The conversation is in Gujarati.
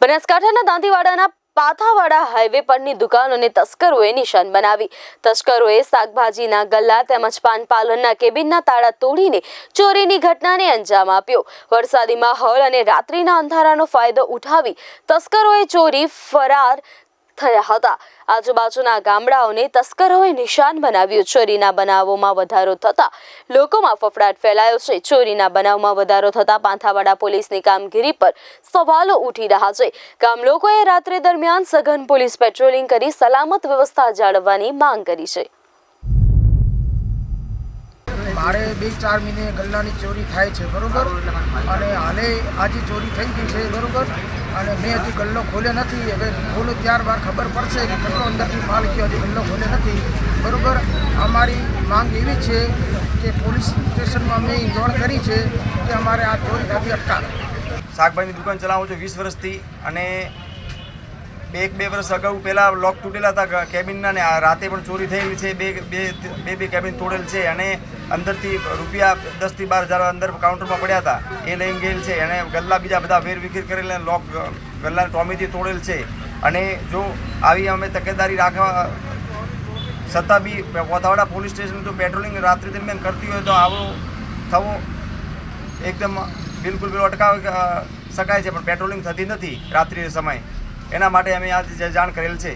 બનાસકાંઠાના દાંતીવાડાના પાથાવાડા હાઈવે પરની દુકાનોને તસ્કરોએ નિશાન બનાવી. તસ્કરોએ શાકભાજીના ગલ્લા તેમજ પાન પાર્લરના કેબિનના તાળા તોડીને ચોરીની ઘટનાને અંજામ આપ્યો. વરસાદી માહોલ અને રાત્રિના અંધારાનો ફાયદો ઉઠાવી તસ્કરોએ ચોરી ફરાર થયા હતા. આજુબાજુના ગામડાઓને તસ્કરોએ નિશાન બનાવ્યું. ચોરીના બનાવોમાં વધારો થતા લોકોમાં ફફડાટ ફેલાયો છે. ચોરીના બનાવમાં વધારો થતા પાથાવાડા પોલીસની કામગીરી પર સવાલો ઉઠી રહ્યા છે. ગામ લોકોએ રાત્રિ દરમિયાન સઘન પોલીસ પેટ્રોલિંગ કરી સલામત વ્યવસ્થા જાળવવાની માંગ કરી છે. મારે 2-4 મહિને ગલ્લાની ચોરી થાય છે, બરોબર, અને હાલે આજે ચોરી થઈ ગઈ છે, બરોબર, અને મેં હજી ગલ્લો ખોલ્યો નથી. હવે ખોલું ત્યારબાદ ખબર પડશે કે કેટલો અંદરથી માલ ગયો. હજી ગલ્લો ખોલ્યો નથી, બરોબર. અમારી માંગ એવી છે કે પોલીસ સ્ટેશનમાં મેં જાણ કરી છે કે અમારે આ ચોરી થતી અટકાવે. શાકભાજીની દુકાન ચલાવું છું 20 વર્ષથી, અને 1-2 વર્ષ અગાઉ પહેલાં લોક તૂટેલા હતા કેબિનના, ને રાતે પણ ચોરી થયેલી છે. બે કેબિન તોડેલ છે, અને અંદરથી રૂપિયા 10 થી 12 હજાર અંદર કાઉન્ટરમાં પડ્યા હતા, એ લઈને ગયેલ છે. અને ગલ્લા બીજા બધા વેરવિખેર કરેલા, લોક ગલ્લાને ટોમીથી તોડેલ છે. અને જો આવી અમે તકેદારી રાખવા છતાં બી પાથાવાડા પોલીસ સ્ટેશન જો પેટ્રોલિંગ રાત્રિ દરમિયાન કરતી હોય તો આવો થવો એકદમ બિલકુલ અટકાવી શકાય છે, પણ પેટ્રોલિંગ થતી નથી રાત્રિ સમયે. એના માટે અમે આજે જાણ કરેલ છે.